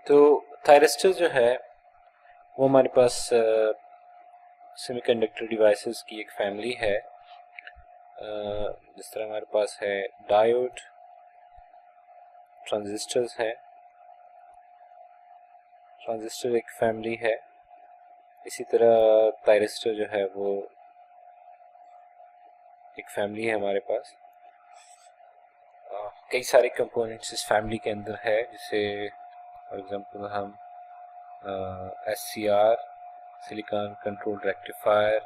तो थायरिस्टर जो है वो हमारे पास सेमीकंडक्टर डिवाइसेस की एक फैमिली है। जिस तरह हमारे पास है डायोड, ट्रांजिस्टर्स है। ट्रांजिस्टर एक फैमिली है। इसी तरह थायरिस्टर जो है वो एक फैमिली है हमारे पास। कई सारे कंपोनेंट्स इस फैमिली के अंदर है, जैसे फॉर एग्जांपल हम SCR, silicon control rectifier,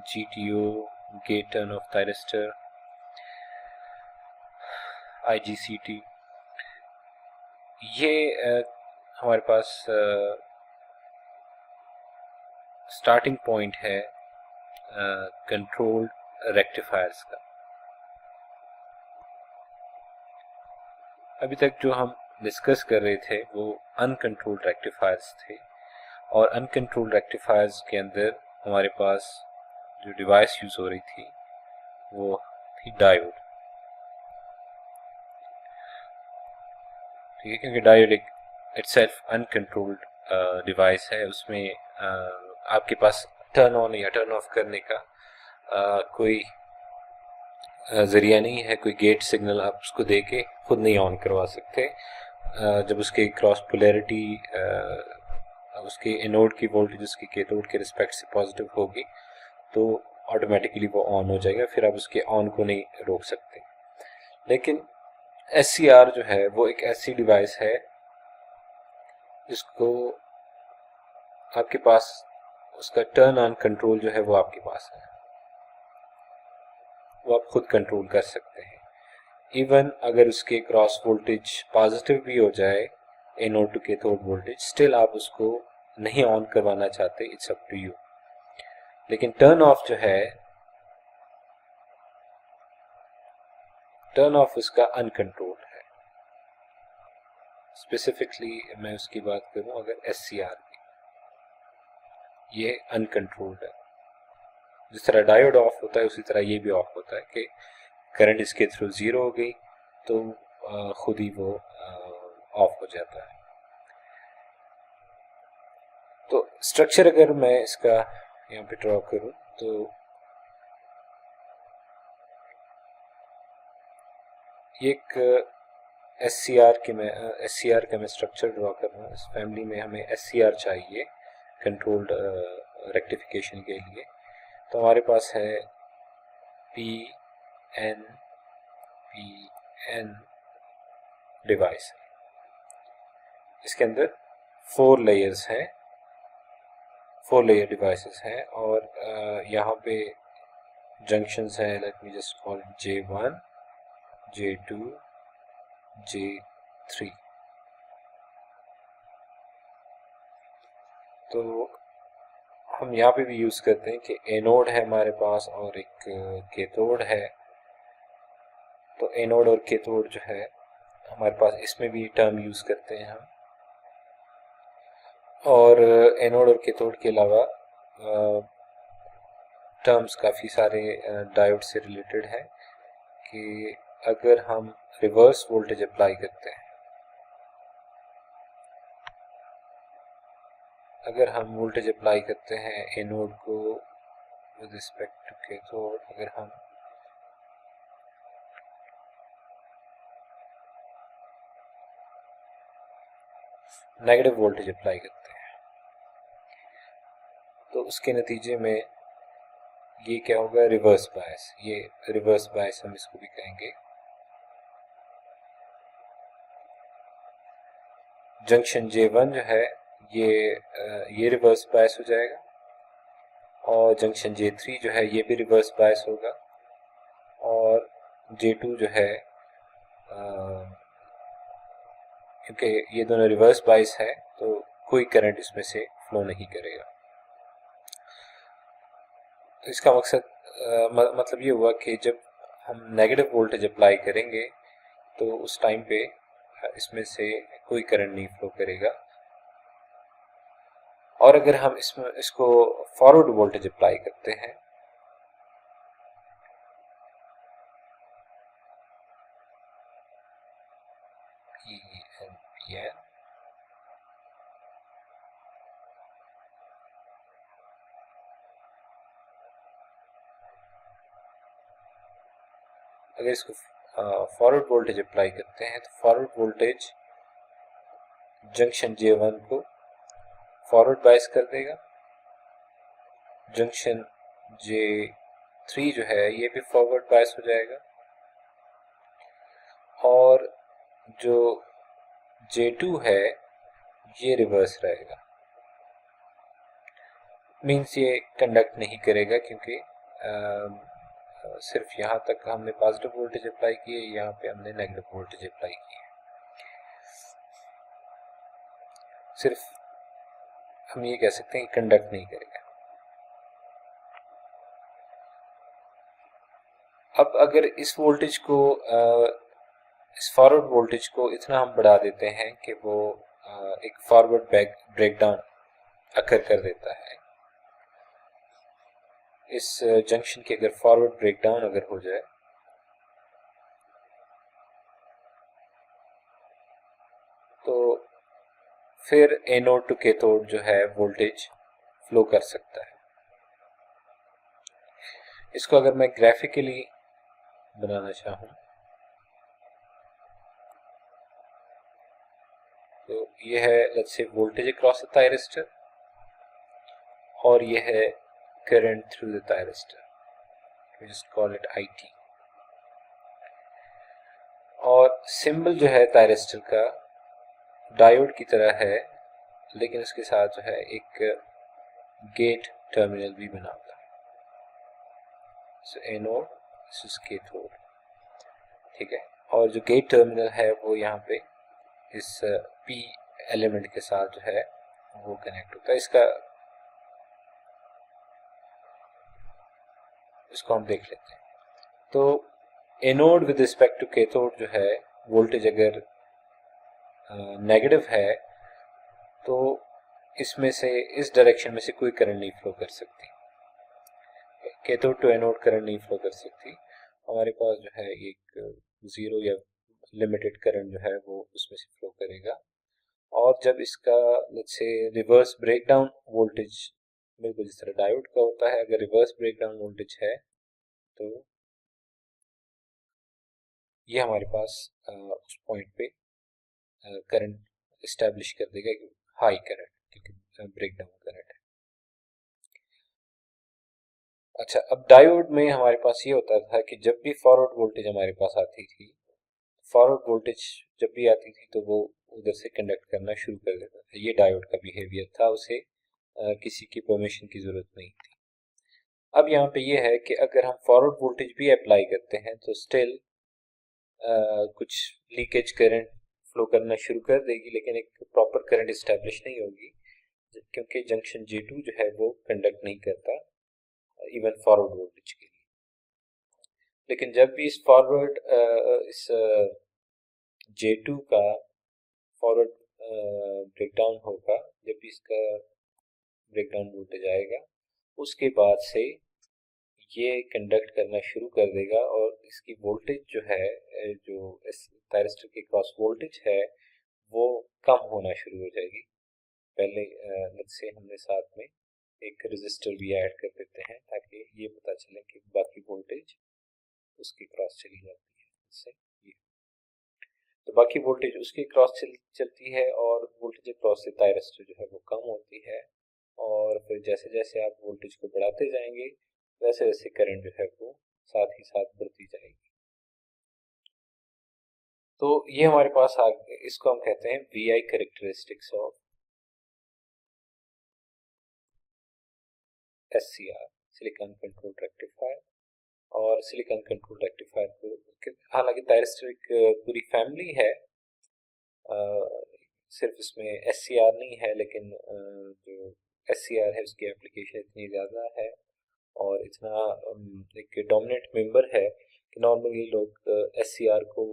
GTO, gate turn off thyristor, IGCT, ये हमारे पास स्टार्टिंग पॉइंट है कंट्रोल रेक्टिफायर्स का। अभी तक जो हम डिस्कस कर रहे थे वो अनकंट्रोल्ड रेक्टिफायर्स थे, और अनकंट्रोल्ड रेक्टिफायर्स के अंदर हमारे पास जो डिवाइस यूज हो रही थी वो थी डायोड। ठीक है, क्योंकि डायोड एक इटसेल्फ अनकंट्रोल्ड डिवाइस है। उसमें आपके पास टर्न ऑन या टर्न ऑफ करने का कोई जरिया नहीं है, कोई गेट सिग्नल आप उसको दे के खुद नहीं ऑन करवा सकते। जब उसकी क्रॉस पोलैरिटी उसके एनोड की वोल्टेज उसकी कैथोड के रिस्पेक्ट से पॉजिटिव होगी तो ऑटोमेटिकली वो ऑन हो जाएगा, फिर आप उसके ऑन को नहीं रोक सकते। लेकिन SCR जो है वो एक ऐसी डिवाइस है जिसको आपके पास उसका टर्न ऑन कंट्रोल जो है वो आपके पास है, वो आप खुद कंट्रोल कर सकते हैं। इवन अगर उसके क्रॉस वोल्टेज पॉजिटिव भी हो जाए, anode to cathode voltage, still आप उसको नहीं ऑन करवाना चाहते, इट्स अप टू यू। लेकिन टर्न ऑफ जो है, टर्न ऑफ उसका अनकंट्रोल्ड है। स्पेसिफिकली मैं उसकी बात करूं अगर SCR की, ये अनकंट्रोल्ड है। जिस तरह डायोड ऑफ होता है उसी तरह ये भी ऑफ होता है कि करंट इसके थ्रू जीरो हो गई तो खुद ही वो ऑफ हो जाता है। तो स्ट्रक्चर अगर मैं इसका यहाँ पे ड्रॉ करूं तो ये एक SCR का मैं स्ट्रक्चर ड्रॉ कर रहा हूँ। इस फैमिली में हमें SCR चाहिए कंट्रोल्ड रेक्टिफिकेशन के लिए। तो हमारे पास है PN डिवाइस। इसके अंदर 4 लेयर्स हैं, 4 लेयर डिवाइसेस हैं, और यहाँ पे जंक्शंस हैं। Let me just call J1, J2, J3। तो हम यहाँ पे भी यूज करते हैं कि एनोड है हमारे पास और एक कैथोड है। तो एनोड और कैथोड जो है हमारे पास, इसमें भी टर्म यूज करते हैं हम। और एनोड और कैथोड के अलावा टर्म्स काफ़ी सारे डायोड से रिलेटेड है कि अगर हम रिवर्स वोल्टेज अप्लाई करते हैं, अगर हम वोल्टेज अप्लाई करते हैं एनोड को विद रिस्पेक्ट टू कैथोड, अगर हम नेगेटिव वोल्टेज अप्लाई करते हैं तो उसके नतीजे में ये क्या होगा, रिवर्स बायस। ये रिवर्स बायस हम इसको भी कहेंगे। जंक्शन J1 जो है ये रिवर्स बायस हो जाएगा, और जंक्शन J3 जो है ये भी रिवर्स बायस होगा, और J2 जो है क्योंकि ये दोनों रिवर्स बायस है तो कोई करंट इसमें से फ्लो नहीं करेगा। तो इसका मकसद मतलब ये हुआ कि जब हम नेगेटिव वोल्टेज अप्लाई करेंगे तो उस टाइम पे इसमें से कोई करंट नहीं फ्लो करेगा, और अगर हम इसको फॉरवर्ड वोल्टेज अप्लाई करते हैं PNPN, अगर इसको फॉरवर्ड वोल्टेज अप्लाई करते हैं तो फॉरवर्ड वोल्टेज जंक्शन J1 को फॉरवर्ड बायस कर देगा, जंक्शन J3 जो है ये भी फॉरवर्ड बायस हो जाएगा, और जो J2 है ये रिवर्स रहेगा। मीन्स ये कंडक्ट नहीं करेगा, क्योंकि सिर्फ यहाँ तक हमने पॉजिटिव वोल्टेज अप्लाई किए, यहाँ पे हमने नेगेटिव वोल्टेज अप्लाई किए। सिर्फ हम ये कह सकते हैं कि कंडक्ट नहीं करेगा। अब अगर इस वोल्टेज को इस फॉरवर्ड वोल्टेज को इतना हम बढ़ा देते हैं कि वो एक फॉरवर्ड ब्रेकडाउन अकर कर देता है, इस जंक्शन की अगर फॉरवर्ड ब्रेकडाउन अगर हो जाए तो फिर एनोड टू कैथोड जो है वोल्टेज फ्लो कर सकता है। इसको अगर मैं ग्राफिकली बनाना चाहूँ तो ये है let's say voltage across the thyristor, और ये है current through the thyristor, we just call it IT। और सिंबल जो है थायरिस्टर का डायोड की तरह है, लेकिन उसके साथ जो है एक गेट टर्मिनल भी बना होता है। सो एनोड, दिस इज कैथोड, ठीक है। और जो गेट टर्मिनल है वो यहाँ पे इस P एलिमेंट के साथ जो है वो कनेक्ट होता है। इसको हम देख लेते हैं। तो anode with respect to cathode जो है वोल्टेज अगर नेगेटिव है तो इसमें से इस डायरेक्शन में से कोई करंट नहीं फ्लो कर सकती, कैथोड टू एनोड करंट नहीं फ्लो कर सकती। हमारे पास जो है एक जीरो या लिमिटेड करंट जो है वो उसमें से फ्लो करेगा। और जब इसका let's say reverse breakdown voltage बिल्कुल जिस तरह डायोड का होता है, अगर रिवर्स ब्रेकडाउन वोल्टेज है तो ये हमारे पास उस पॉइंट पे करंट इस्टेब्लिश कर देगा, हाई करंट, क्योंकि ब्रेकडाउन करंट है। अच्छा, अब डायोड में हमारे पास ये होता था कि जब भी फॉरवर्ड वोल्टेज हमारे पास आती थी, फॉरवर्ड वोल्टेज जब भी आती थी तो वो उधर से कंडक्ट करना शुरू कर देता था। ये डायोड का बिहेवियर था, उसे किसी की परमिशन की जरूरत नहीं थी। अब यहाँ पे ये है कि अगर हम फॉरवर्ड वोल्टेज भी अप्लाई करते हैं तो स्टिल कुछ लीकेज करंट फ्लो करना शुरू कर देगी, लेकिन एक प्रॉपर करंट इस्टेब्लिश नहीं होगी, क्योंकि जंक्शन J2 जो है वो कंडक्ट नहीं करता इवन फॉरवर्ड वोल्टेज के लिए। लेकिन जब भी इस J2 का फॉरवर्ड ब्रेकडाउन होगा, जब भी इसका ब्रेकडाउन वोल्टेज आएगा, उसके बाद से ये कंडक्ट करना शुरू कर देगा और इसकी वोल्टेज जो है, जो इस थायरिस्टर के क्रॉस वोल्टेज है वो कम होना शुरू हो जाएगी। पहले लेट्स से हमने साथ में एक रेजिस्टर भी ऐड कर देते हैं ताकि ये पता चले कि बाकी वोल्टेज उसके क्रॉस चली जाती है। इससे ये तो बाकी वोल्टेज उसके क्रॉस चलती है और वोल्टेज क्रॉस से थायरिस्टर जो है वो कम होती है, और फिर जैसे जैसे आप वोल्टेज को बढ़ाते जाएंगे वैसे वैसे करंट जो है वो साथ ही साथ बढ़ती जाएगी। तो ये हमारे पास आ गए, इसको हम कहते हैं VI characteristics of SCR, silicon control rectifier. और सिलिकॉन कंट्रोल रेक्टिफायर को हालांकि थायरिस्टर एक पूरी फैमिली है, सिर्फ इसमें SCR नहीं है, लेकिन जो SCR है उसकी एप्लीकेशन इतनी ज़्यादा है और इतना एक डोमिनेंट मेंबर है कि नॉर्मली लोग SCR को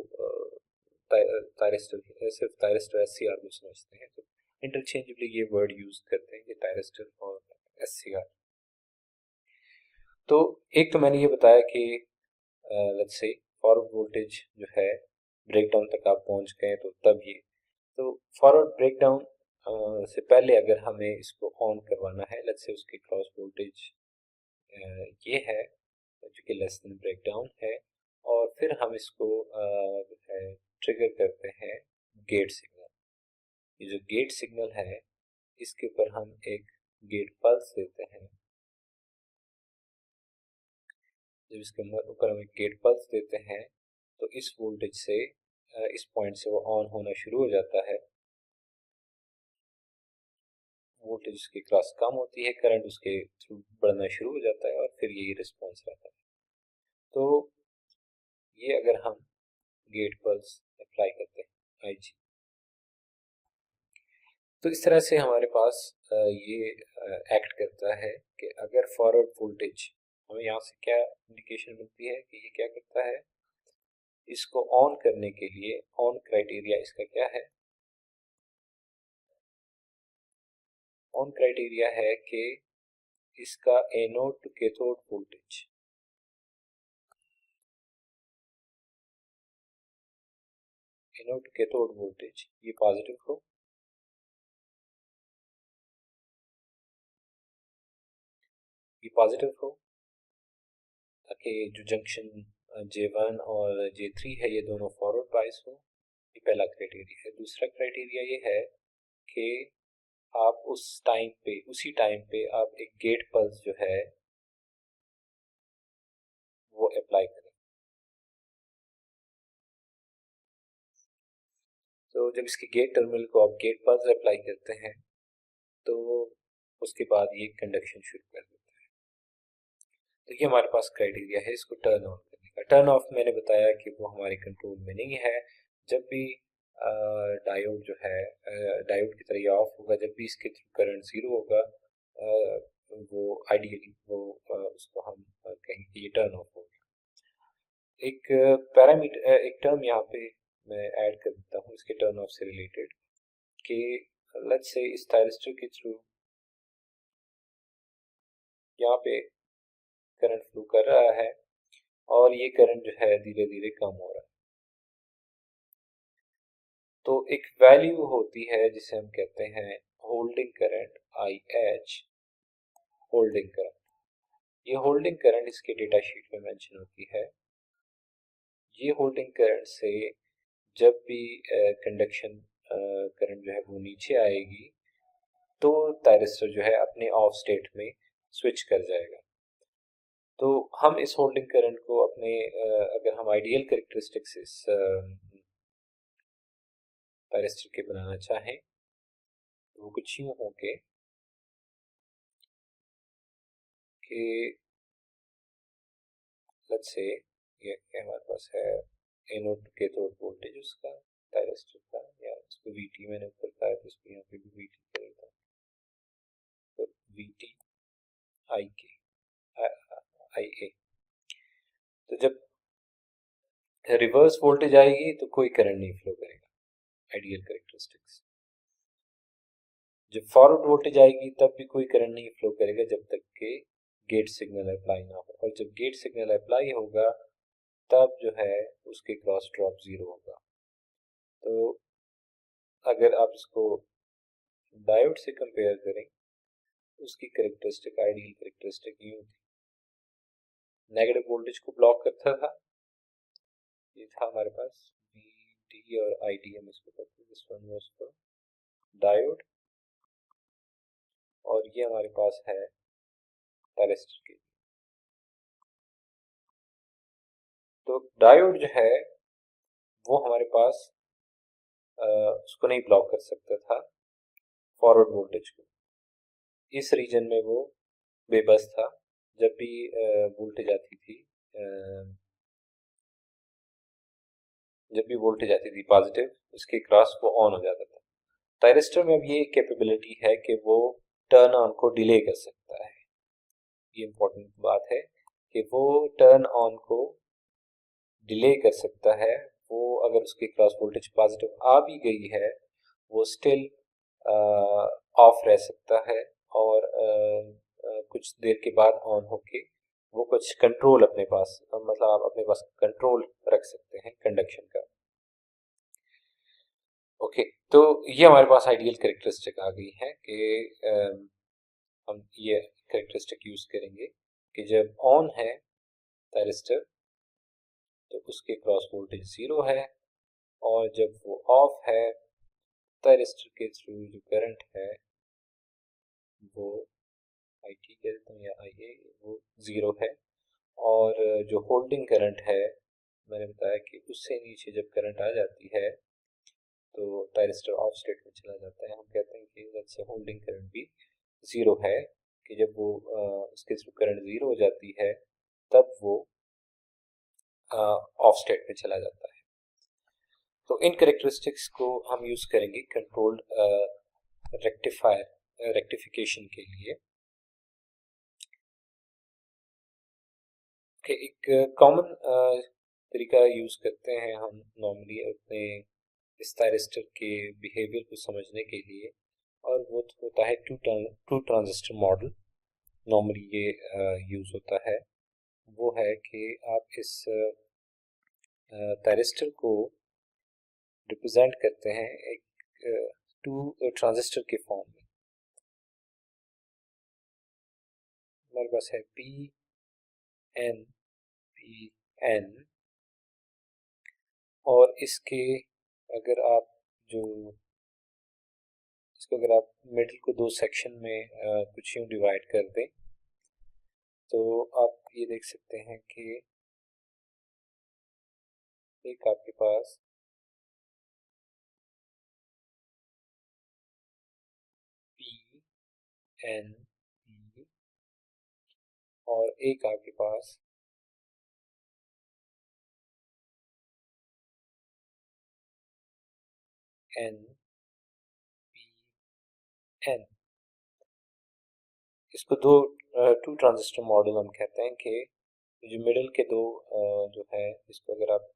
थायरिस्टर सिर्फ थायरिस्टर SCR को समझते हैं, तो इंटरचेंजेबली ये वर्ड यूज करते हैं कि थायरिस्टर और SCR। तो एक तो मैंने ये बताया कि लेट्स से फॉरवर्ड वोल्टेज जो है ब्रेकडाउन तक आप पहुंच गए तो तब ये, तो फॉरवर्ड ब्रेकडाउन से पहले अगर हमें इसको ऑन करवाना है, लेट्स से उसकी क्रॉस वोल्टेज ये है जो कि लेस देन ब्रेकडाउन है, और फिर हम इसको जो है ट्रिगर करते हैं गेट सिग्नल। ये जो गेट सिग्नल है इसके ऊपर हम एक गेट पल्स देते हैं। जब इसके ऊपर हम एक गेट पल्स देते हैं तो इस वोल्टेज से इस पॉइंट से वो ऑन होना शुरू हो जाता है। वोल्टेज उसके क्रॉस कम होती है, करंट उसके थ्रू बढ़ना शुरू हो जाता है और फिर यही रिस्पॉन्स रहता है। तो ये अगर हम गेट पल्स अप्लाई करते हैं IG, तो इस तरह से हमारे पास ये एक्ट करता है कि अगर फॉरवर्ड वोल्टेज, हमें यहाँ से क्या इंडिकेशन मिलती है कि ये क्या करता है, इसको ऑन करने के लिए ऑन क्राइटेरिया इसका क्या है, ऑन क्राइटेरिया है कि इसका anode to cathode voltage, anode to cathode voltage ये पॉजिटिव हो, ये पॉजिटिव हो, ताकि जो जंक्शन J1 और J3 है ये दोनों फॉरवर्ड बायस हो। ये पहला क्राइटेरिया है। दूसरा क्राइटेरिया ये है कि आप उस टाइम पे, उसी टाइम पे आप एक गेट पल्स जो है वो अप्लाई करें। तो जब इसके गेट टर्मिनल को आप गेट पल्स अप्लाई करते हैं तो उसके बाद ये कंडक्शन शुरू कर देता है। तो ये हमारे पास क्राइटेरिया है इसको टर्न ऑन करने का। टर्न ऑफ मैंने बताया कि वो हमारे कंट्रोल में नहीं है। जब भी डायोड जो है डायोड की तरह ये ऑफ होगा, जब भी इसके थ्रू करंट जीरो होगा वो आइडियली वो उसको हम कहेंगे कि ये टर्न ऑफ होगा। एक पैरामीटर, एक टर्म यहाँ पे मैं ऐड कर देता हूँ इसके टर्न ऑफ से रिलेटेड कि लेट्स से इस थायरिस्टर के थ्रू यहाँ पे करंट फ्लो कर रहा है और ये करंट जो है धीरे धीरे कम हो रहा है। तो एक वैल्यू होती है जिसे हम कहते हैं holding current, IH, holding current. ये होल्डिंग करंट इसके डेटा शीट में मेंशन होती है। ये होल्डिंग करंट से जब भी कंडक्शन करंट जो है वो नीचे आएगी तो थायरिस्टर जो है अपने ऑफ स्टेट में स्विच कर जाएगा। तो हम इस होल्डिंग करंट को अपने अगर हम आइडियल कैरेक्टरिस्टिक्स इस थायरिस्टर के बनाना चाहें तो वो कुछ यूं होंगे कि लेट्स से ये हमारे पास है एनोड कैथोड वोल्टेज उसका थायरिस्टर का, या इसको VT मैंने ऊपर कहा तो इसको यहाँ पे भी VT कर देता हूँ। तो VT IK IA। तो जब रिवर्स वोल्टेज आएगी तो कोई करंट नहीं फ्लो करेगा, आइडियल कैरेक्टरिस्टिक्स। जब फॉरवर्ड वोल्टेज आएगी तब भी कोई करंट नहीं फ्लो करेगा जब तक कि गेट सिग्नल अप्लाई ना हो, और जब गेट सिग्नल अप्लाई होगा तब जो है उसके क्रॉस ड्रॉप जीरो होगा। तो अगर आप इसको डायोड से कंपेयर करें उसकी कैरेक्टरिस्टिक, आइडियल कैरेक्टरिस्टिक यूं थी, नेगेटिव वोल्टेज को ब्लॉक करता था, ये था हमारे पास VD और ID हम इसको कहते हैं, this one was for diode, और ये हमारे पास है थायरिस्टर की। तो डायोड जो है वो हमारे पास उसको नहीं ब्लॉक कर सकता था फॉरवर्ड वोल्टेज को, इस रीजन में वो बेबस था। जब भी वोल्टेज आती थी जब भी वोल्टेज आती थी पॉजिटिव, उसके क्रॉस वो ऑन हो जाता था। थायरिस्टर में अब ये कैपेबिलिटी है कि वो टर्न ऑन को डिले कर सकता है। ये इंपॉर्टेंट बात है कि वो टर्न ऑन को डिले कर सकता है। वो अगर उसके क्रॉस वोल्टेज पॉजिटिव आ भी गई है वो स्टिल ऑफ रह सकता है और कुछ देर के बाद ऑन होके वो कुछ कंट्रोल अपने पास, मतलब आप अपने पास कंट्रोल रख सकते हैं कंडक्शन का। ओके, तो ये हमारे पास आइडियल कैरेक्टरिस्टिक आ गई है कि हम ये कैरेक्टरिस्टिक यूज करेंगे कि जब ऑन है थायरिस्टर तो उसके क्रॉस वोल्टेज 0 है, और जब वो ऑफ है थायरिस्टर के थ्रू जो करंट है वो आई टी कह देता हूँ या आई ए, वो 0 है। और जो होल्डिंग करंट है, मैंने बताया कि उससे नीचे जब करंट आ जाती है तो थायरिस्टर ऑफ स्टेट में चला जाता है। हम कहते हैं कि लेट्स से होल्डिंग करंट भी 0 है, कि जब वो उसके थ्रू करंट 0 हो जाती है तब वो ऑफ स्टेट में चला जाता है। तो इन कैरेक्टरिस्टिक्स को हम यूज करेंगे कंट्रोल्ड रेक्टिफिकेशन के लिए। कि एक कॉमन तरीका यूज करते हैं हम नॉर्मली अपने इस थायरिस्टर के बिहेवियर को समझने के लिए, और वो होता है टू ट्रांजिस्टर मॉडल। नॉर्मली ये यूज होता है। वो है कि आप इस थायरिस्टर को रिप्रेजेंट करते हैं एक टू ट्रांजिस्टर के फॉर्म में। हमारे पास है पी एन, और इसके अगर आप जो इसको अगर आप मिडिल को दो सेक्शन में कुछ यूं डिवाइड कर दें तो आप ये देख सकते हैं कि एक आपके पास पी एन पी, और एक आपके पास एन पी एन। इसको दो टू ट्रांजिस्टर मॉडल हम कहते हैं कि जो मिडिल के दो जो है इसको अगर आप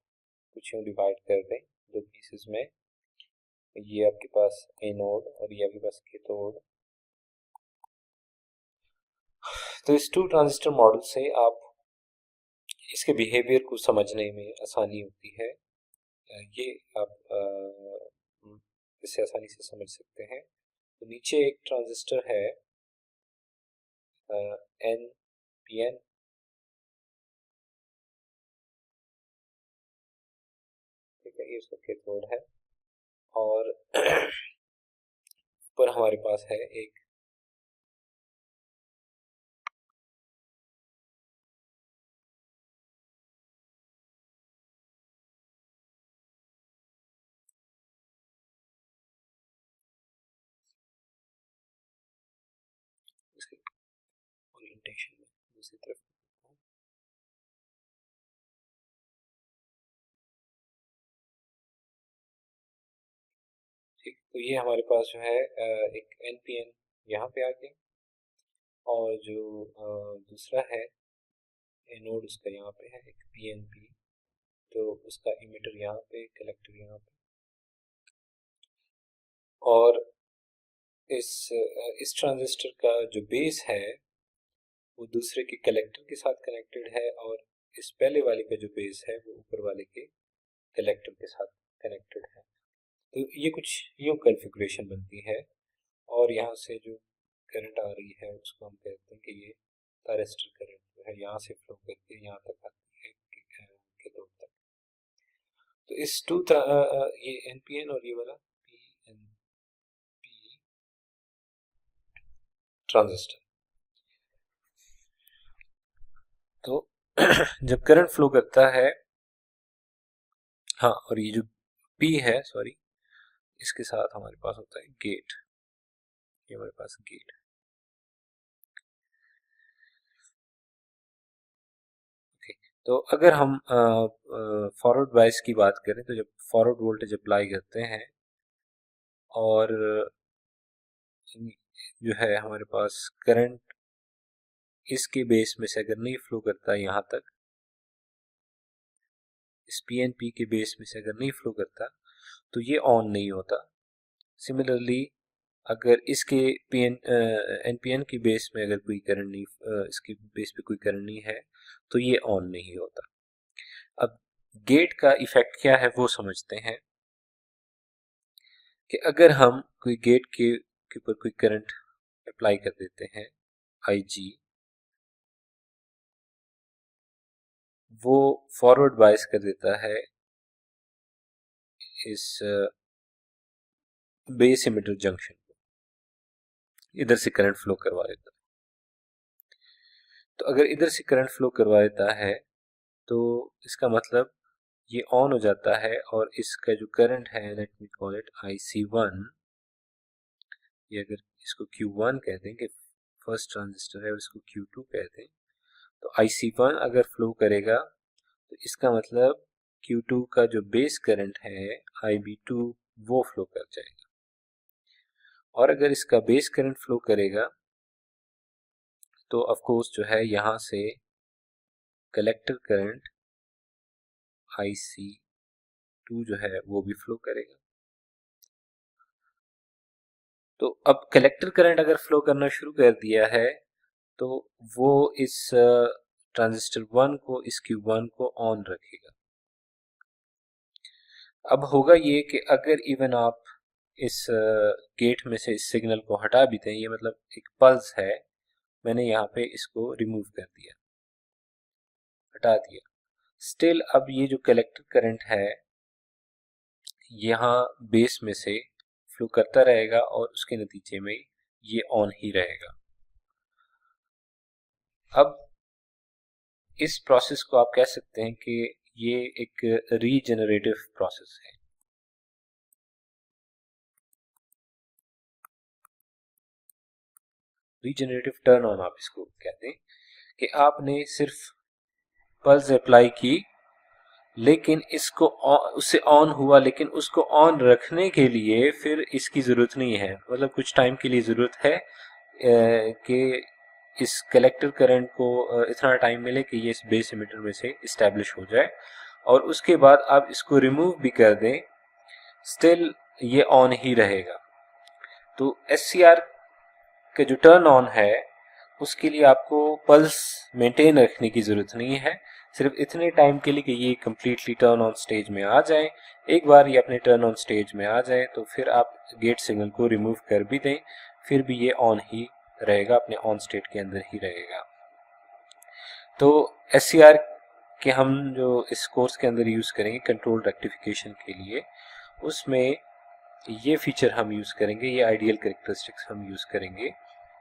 कुछ यूं डिवाइड कर दें दो पीसेस में, ये आपके पास एनोड और ये आपके पास कैथोड। तो इस टू ट्रांजिस्टर मॉडल से आप इसके बिहेवियर को समझने में आसानी होती है। ये आप इसे आसानी से समझ सकते हैं। तो नीचे एक ट्रांजिस्टर है एन पी एन, ठीक है, ये उसका कैथोड है। और ऊपर हमारे पास है एक इसके ओरिएंटेशन में दूसरी तरफ। ठीक, तो ये हमारे पास जो है एक एन पी एन यहाँ पे आ गया, और जो दूसरा है एनोड उसका यहाँ पे है एक पी एन पी, तो उसका इमिटर यहाँ पे, कलेक्टर यहाँ पे। और इस ट्रांजिस्टर का जो बेस है वो दूसरे के कलेक्टर के साथ कनेक्टेड है, और इस पहले वाले का जो बेस है वो ऊपर वाले के कलेक्टर के साथ कनेक्टेड है। तो ये कुछ यूं कॉन्फ़िगरेशन बनती है, और यहाँ से जो करंट आ रही है उसको हम कहते हैं कि ये थायरिस्टर करंट जो है यहाँ से फ्लो करके यहाँ तक आती है कैथोड तक। तो इस ये एनपीएन और ये वाला पीएनपी ट्रांजिस्टर, तो जब करंट फ्लो करता है, हाँ, और ये जो पी है, सॉरी, इसके साथ हमारे पास होता है गेट। ये हमारे पास गेट है। ओके, तो अगर हम फॉरवर्ड बायस की बात करें तो जब फॉरवर्ड वोल्टेज अप्लाई करते हैं और जो है हमारे पास करंट इसके बेस में से अगर नहीं फ्लो करता है यहाँ तक, इस पीएनपी के बेस में से अगर नहीं फ्लो करता तो ये ऑन नहीं होता। सिमिलरली अगर इसके एनपीएन की बेस में अगर कोई करंट नहीं, इसके बेस पे कोई करंट नहीं है तो ये ऑन नहीं होता। अब गेट का इफेक्ट क्या है वो समझते हैं कि अगर हम कोई गेट के ऊपर कोई करंट अप्लाई कर देते हैं आई जी, वो फॉरवर्ड बायस कर देता है इस बेस इमिटर जंक्शन को, इधर से करंट फ्लो करवा देता है। तो अगर इधर से करंट फ्लो करवा देता है तो इसका मतलब ये ऑन हो जाता है, और इसका जो करंट है, let me call it IC1, ये अगर इसको Q1 कहते हैं कि फर्स्ट ट्रांजिस्टर है और इसको Q2 कहते हैं, तो IC1 अगर फ्लो करेगा तो इसका मतलब Q2 का जो बेस करंट है IB2 वो फ्लो कर जाएगा। और अगर इसका बेस करंट फ्लो करेगा तो ऑफ कोर्स जो है यहाँ से कलेक्टर करंट IC2 जो है वो भी फ्लो करेगा। तो अब कलेक्टर करंट अगर फ्लो करना शुरू कर दिया है तो वो इस ट्रांजिस्टर 1 को, इस Q1 को ऑन रखेगा। अब होगा ये कि अगर इवन आप इस गेट में से इस सिग्नल को हटा भी दें, ये मतलब एक पल्स है, मैंने यहाँ पे इसको रिमूव कर दिया, हटा दिया, स्टिल अब ये जो कलेक्टर करंट है यहाँ बेस में से फ्लो करता रहेगा और उसके नतीजे में ये ऑन ही रहेगा। अब इस प्रोसेस को आप कह सकते हैं कि ये एक रीजेनरेटिव प्रोसेस है। रीजेनरेटिव टर्न ऑन आप इसको कहते हैं कि आपने सिर्फ पल्स अप्लाई की, लेकिन इसको उससे ऑन हुआ, लेकिन उसको ऑन रखने के लिए फिर इसकी ज़रूरत नहीं है, मतलब कुछ टाइम के लिए ज़रूरत है कि इस कलेक्टर करंट को इतना टाइम मिले कि ये इस बेस इमिटर में से इस्टेब्लिश हो जाए, और उसके बाद आप इसको रिमूव भी कर दें, स्टिल ये ऑन ही रहेगा। तो SCR का जो टर्न ऑन है उसके लिए आपको पल्स मेंटेन रखने की ज़रूरत नहीं है, सिर्फ इतने टाइम के लिए कि ये कम्प्लीटली टर्न ऑन स्टेज में आ जाए। एक बार ये अपने टर्न ऑन स्टेज में आ जाए तो फिर आप गेट सिग्नल को रिमूव कर भी दें, फिर भी ये ऑन ही रहेगा, अपने ऑन स्टेट के अंदर ही रहेगा। तो SCR के हम जो इस कोर्स के अंदर यूज़ करेंगे कंट्रोल रेक्टिफिकेशन के लिए, उसमें ये फीचर हम यूज़ करेंगे, ये आइडियल कैरेक्टरिस्टिक्स हम यूज़ करेंगे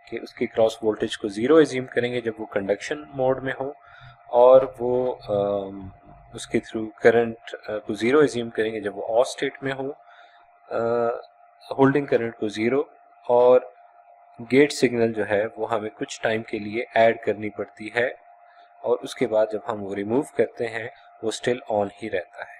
कि उसके क्रॉस वोल्टेज को ज़ीरो एज्यूम करेंगे जब वो कंडक्शन मोड में हो, और वो उसके थ्रू करंट को ज़ीरो एज्यूम करेंगे जब वो ऑफ स्टेट में हो, होल्डिंग करंट को ज़ीरो, और गेट सिग्नल जो है वो हमें कुछ टाइम के लिए ऐड करनी पड़ती है, और उसके बाद जब हम वो रिमूव करते हैं वो स्टिल ऑन ही रहता है।